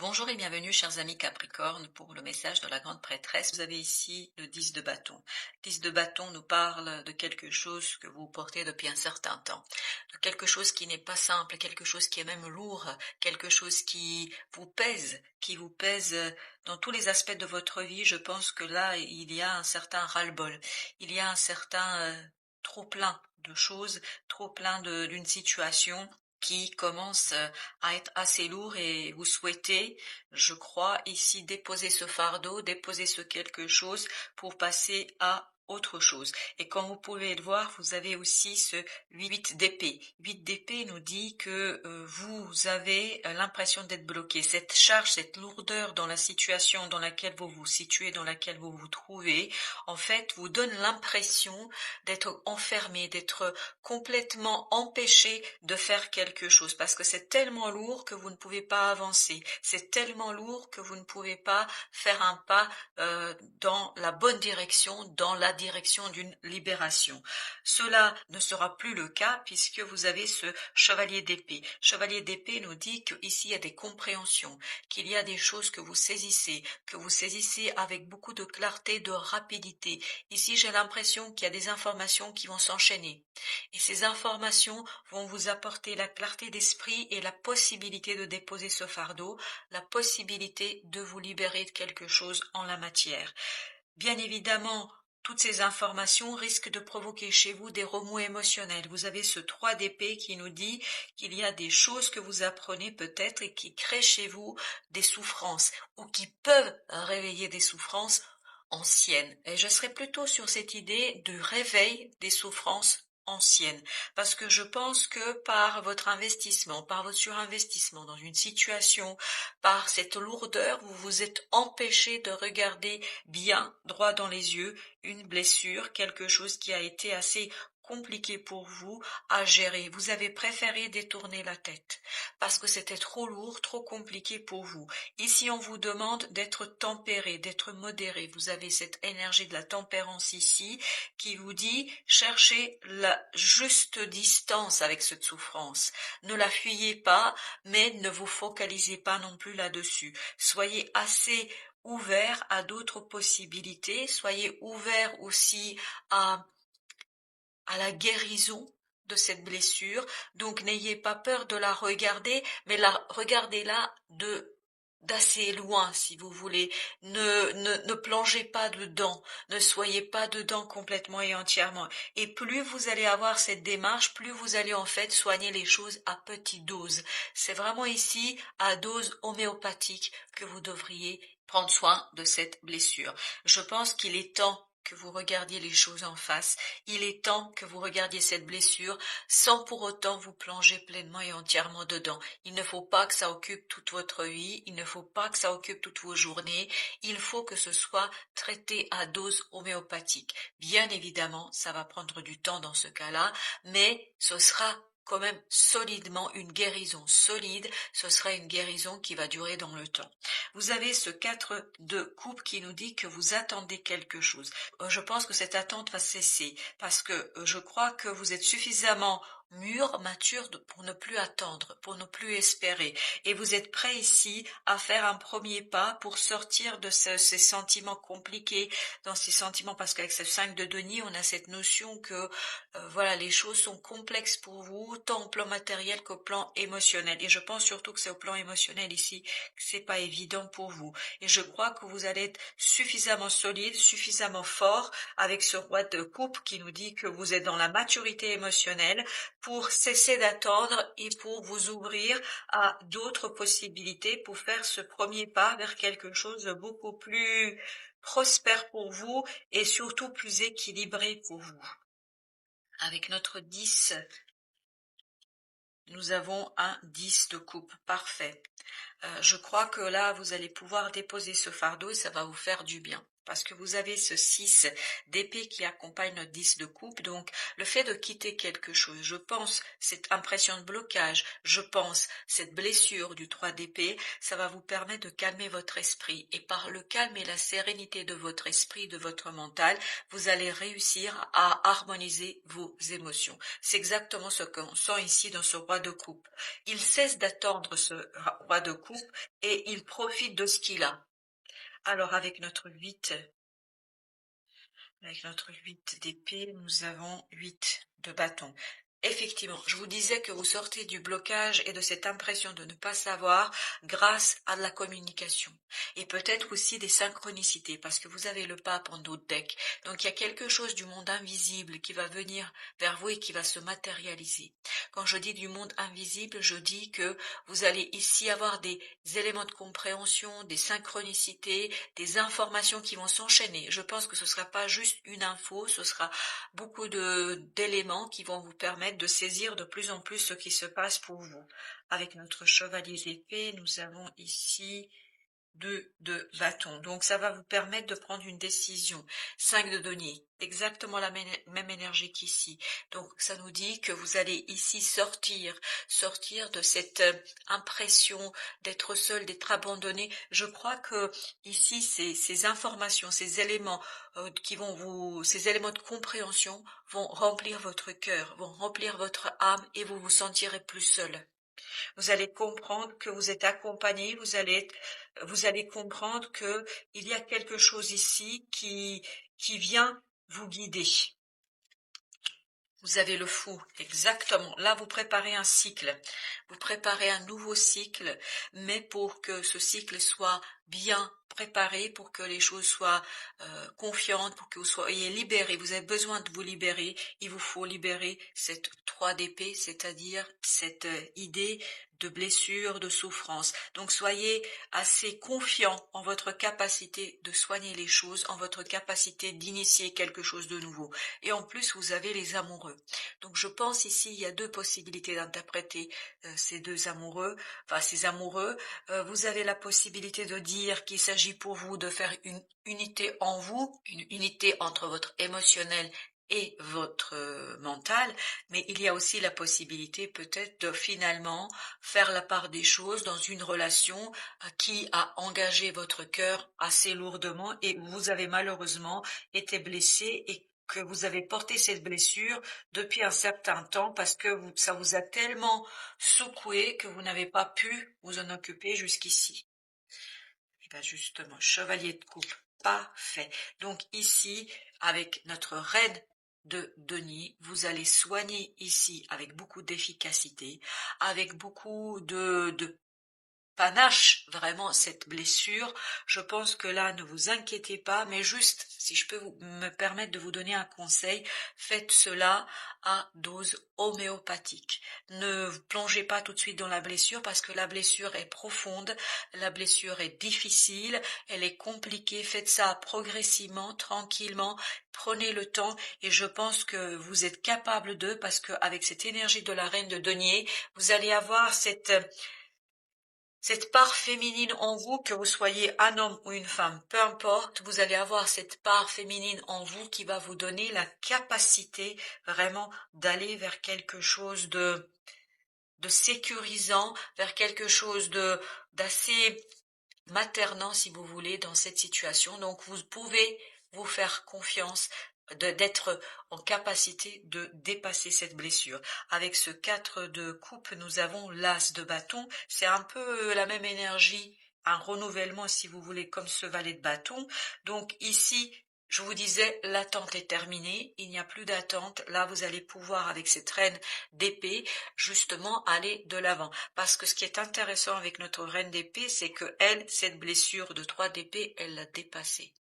Bonjour et bienvenue chers amis Capricorne pour le message de la grande prêtresse. Vous avez ici le 10 de bâton. Le 10 de bâton nous parle de quelque chose que vous portez depuis un certain temps. De quelque chose qui n'est pas simple, quelque chose qui est même lourd, quelque chose qui vous pèse dans tous les aspects de votre vie. Je pense que là, il y a un certain ras-le-bol. Il y a un certain trop plein de choses, trop plein d'une situation qui commence à être assez lourd et vous souhaitez, je crois, ici déposer ce fardeau, déposer ce quelque chose pour passer à autre chose. Et comme vous pouvez le voir, vous avez aussi ce 8 d'épée. 8 d'épée nous dit que vous avez l'impression d'être bloqué. Cette charge, cette lourdeur dans la situation dans laquelle vous vous situez, dans laquelle vous vous trouvez, en fait, vous donne l'impression d'être enfermé, d'être complètement empêché de faire quelque chose parce que c'est tellement lourd que vous ne pouvez pas avancer, c'est tellement lourd que vous ne pouvez pas faire un pas dans la bonne direction, dans la direction d'une libération. Cela ne sera plus le cas puisque vous avez ce chevalier d'épée. Chevalier d'épée nous dit qu'ici il y a des compréhensions, qu'il y a des choses que vous saisissez avec beaucoup de clarté, de rapidité. Ici j'ai l'impression qu'il y a des informations qui vont s'enchaîner. Et ces informations vont vous apporter la clarté d'esprit et la possibilité de déposer ce fardeau, la possibilité de vous libérer de quelque chose en la matière. Bien évidemment, toutes ces informations risquent de provoquer chez vous des remous émotionnels. Vous avez ce 3 d'épée qui nous dit qu'il y a des choses que vous apprenez peut-être et qui créent chez vous des souffrances ou qui peuvent réveiller des souffrances anciennes. Et je serais plutôt sur cette idée du réveil des souffrances anciennes, parce que je pense que par votre investissement, par votre surinvestissement dans une situation, par cette lourdeur, vous vous êtes empêché de regarder bien droit dans les yeux une blessure, quelque chose qui a été assez compliqué pour vous à gérer. Vous avez préféré détourner la tête parce que c'était trop lourd, trop compliqué pour vous. Ici, on vous demande d'être tempéré, d'être modéré. Vous avez cette énergie de la tempérance ici qui vous dit cherchez la juste distance avec cette souffrance. Ne la fuyez pas, mais ne vous focalisez pas non plus là-dessus. Soyez assez ouvert à d'autres possibilités, soyez ouvert aussi à la guérison de cette blessure. Donc n'ayez pas peur de la regarder, mais regardez-la d'assez loin si vous voulez. Ne plongez pas dedans, ne soyez pas dedans complètement et entièrement. Et plus vous allez avoir cette démarche, plus vous allez en fait soigner les choses à petite dose. C'est vraiment ici à dose homéopathique que vous devriez prendre soin de cette blessure. Je pense qu'il est temps que vous regardiez les choses en face. Il est temps que vous regardiez cette blessure sans pour autant vous plonger pleinement et entièrement dedans. Il ne faut pas que ça occupe toute votre vie, il ne faut pas que ça occupe toutes vos journées, il faut que ce soit traité à dose homéopathique. Bien évidemment, ça va prendre du temps dans ce cas-là, mais ce sera quand même solidement une guérison solide, ce sera une guérison qui va durer dans le temps. Vous avez ce 4 de coupe qui nous dit que vous attendez quelque chose. Je pense que cette attente va cesser parce que je crois que vous êtes suffisamment mûr, mature pour ne plus attendre, pour ne plus espérer. Et vous êtes prêt ici à faire un premier pas pour sortir de ces sentiments compliqués, dans ces sentiments, parce qu'avec ce 5 de denier, on a cette notion que voilà, les choses sont complexes pour vous, tant au plan matériel qu'au plan émotionnel. Et je pense surtout que c'est au plan émotionnel ici que c'est pas évident pour vous. Et je crois que vous allez être suffisamment solide, suffisamment fort avec ce roi de coupe qui nous dit que vous êtes dans la maturité émotionnelle pour cesser d'attendre et pour vous ouvrir à d'autres possibilités pour faire ce premier pas vers quelque chose de beaucoup plus prospère pour vous et surtout plus équilibré pour vous. Avec notre 10, nous avons un 10 de coupe, parfait. Je crois que là, vous allez pouvoir déposer ce fardeau et ça va vous faire du bien. parce que vous avez ce 6 d'épée qui accompagne notre 10 de coupe. Donc, le fait de quitter quelque chose, je pense, cette impression de blocage, je pense, cette blessure du 3 d'épée, ça va vous permettre de calmer votre esprit. Et par le calme et la sérénité de votre esprit, de votre mental, vous allez réussir à harmoniser vos émotions. C'est exactement ce qu'on sent ici dans ce roi de coupe. Il cesse d'attendre ce roi de coupe et il profite de ce qu'il a. Alors avec notre 8 d'épée, nous avons 8 de bâton. Effectivement, je vous disais que vous sortez du blocage et de cette impression de ne pas savoir grâce à la communication. Et peut-être aussi des synchronicités, parce que vous avez le pape en dos de deck. Donc il y a quelque chose du monde invisible qui va venir vers vous et qui va se matérialiser. Quand je dis du monde invisible, je dis que vous allez ici avoir des éléments de compréhension, des synchronicités, des informations qui vont s'enchaîner. Je pense que ce ne sera pas juste une info, ce sera beaucoup d'éléments qui vont vous permettre de saisir de plus en plus ce qui se passe pour vous. Avec notre chevalier d'épée, nous avons ici 2 de bâton. Donc ça va vous permettre de prendre une décision. 5 de denier, exactement la même énergie qu'ici. Donc ça nous dit que vous allez ici sortir de cette impression d'être seul, d'être abandonné. Je crois que ici ces informations, ces éléments ces éléments de compréhension vont remplir votre cœur, vont remplir votre âme et vous vous sentirez plus seul. Vous allez comprendre que vous êtes accompagné, vous allez comprendre que il y a quelque chose ici qui vient vous guider. Vous avez le fou, exactement. Là, vous préparez un cycle. Vous préparez un nouveau cycle, mais pour que ce cycle soit bien préparé, pour que les choses soient confiantes, pour que vous soyez libérés. Vous avez besoin de vous libérer. Il vous faut libérer cette 3 d'épée, c'est-à-dire cette idée de blessure, de souffrance. Donc soyez assez confiants en votre capacité de soigner les choses, en votre capacité d'initier quelque chose de nouveau. Et en plus, vous avez les amoureux. Donc je pense ici, il y a 2 possibilités d'interpréter ces 2 amoureux, enfin ces amoureux. Vous avez la possibilité de dire qu'il s'agit pour vous de faire une unité en vous, une unité entre votre émotionnel et votre mental, mais il y a aussi la possibilité peut-être de finalement faire la part des choses dans une relation qui a engagé votre cœur assez lourdement et vous avez malheureusement été blessé et que vous avez porté cette blessure depuis un certain temps parce que ça vous a tellement secoué que vous n'avez pas pu vous en occuper jusqu'ici. Et bien justement, chevalier de coupe, parfait. Donc ici, avec notre reine de denier, vous allez soigner ici avec beaucoup d'efficacité, avec beaucoup de panache vraiment cette blessure. Je pense que là, ne vous inquiétez pas, mais juste, si je peux me permettre de vous donner un conseil, faites cela à dose homéopathique. Ne vous plongez pas tout de suite dans la blessure parce que la blessure est profonde, la blessure est difficile, elle est compliquée. Faites ça progressivement, tranquillement, prenez le temps et je pense que vous êtes capable de, parce qu'avec cette énergie de la reine de denier, vous allez avoir cette part féminine en vous, que vous soyez un homme ou une femme, peu importe, vous allez avoir cette part féminine en vous qui va vous donner la capacité vraiment d'aller vers quelque chose de sécurisant, vers quelque chose d'assez maternant, si vous voulez, dans cette situation. Donc, vous pouvez vous faire confiance d'être en capacité de dépasser cette blessure. Avec ce 4 de coupe, nous avons l'as de bâton. C'est un peu la même énergie, un renouvellement, si vous voulez, comme ce valet de bâton. Donc ici, je vous disais, l'attente est terminée, il n'y a plus d'attente. Là, vous allez pouvoir, avec cette reine d'épée, justement, aller de l'avant. Parce que ce qui est intéressant avec notre reine d'épée, c'est que elle, cette blessure de 3 d'épée, elle l'a dépassée.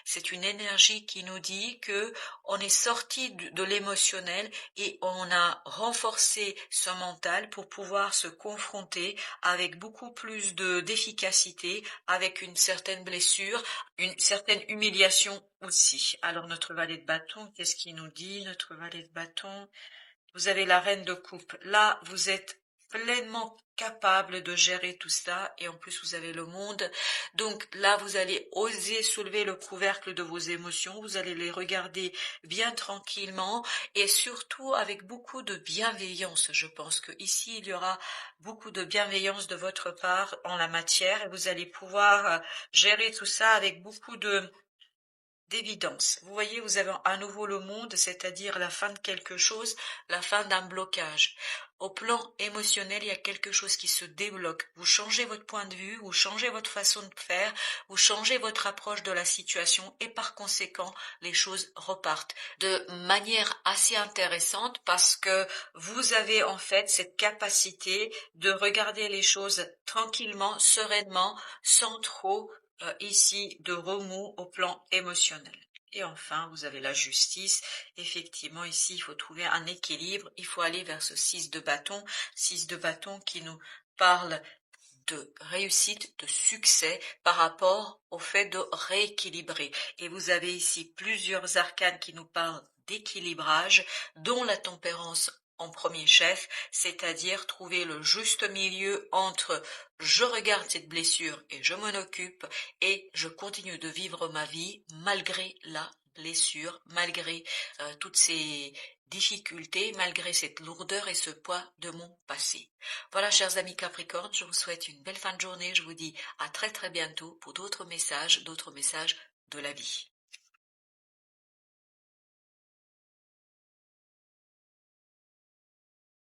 C'est une énergie qui nous dit que on est sorti de l'émotionnel et on a renforcé son mental pour pouvoir se confronter avec beaucoup plus d'efficacité, avec une certaine blessure, une certaine humiliation aussi. Alors notre valet de bâton, qu'est-ce qu'il nous dit, notre valet de bâton? Vous avez la reine de coupe. Là, vous êtes pleinement capable de gérer tout cela et en plus vous avez le monde. Donc là, vous allez oser soulever le couvercle de vos émotions, vous allez les regarder bien tranquillement et surtout avec beaucoup de bienveillance. Je pense que ici il y aura beaucoup de bienveillance de votre part en la matière et vous allez pouvoir gérer tout ça avec beaucoup de d'évidence. Vous voyez, vous avez à nouveau le monde, c'est-à-dire la fin de quelque chose, la fin d'un blocage. Au plan émotionnel, il y a quelque chose qui se débloque. Vous changez votre point de vue, vous changez votre façon de faire, vous changez votre approche de la situation et par conséquent, les choses repartent de manière assez intéressante parce que vous avez en fait cette capacité de regarder les choses tranquillement, sereinement, sans trop ici de remous au plan émotionnel. Et enfin, vous avez la justice. Effectivement, ici, il faut trouver un équilibre. Il faut aller vers ce 6 de bâton qui nous parle de réussite, de succès par rapport au fait de rééquilibrer. Et vous avez ici plusieurs arcanes qui nous parlent d'équilibrage, dont la tempérance en premier chef, c'est-à-dire trouver le juste milieu entre je regarde cette blessure et je m'en occupe et je continue de vivre ma vie malgré la blessure, malgré toutes ces difficultés, malgré cette lourdeur et ce poids de mon passé. Voilà, chers amis Capricorne, je vous souhaite une belle fin de journée. Je vous dis à très très bientôt pour d'autres messages de la vie.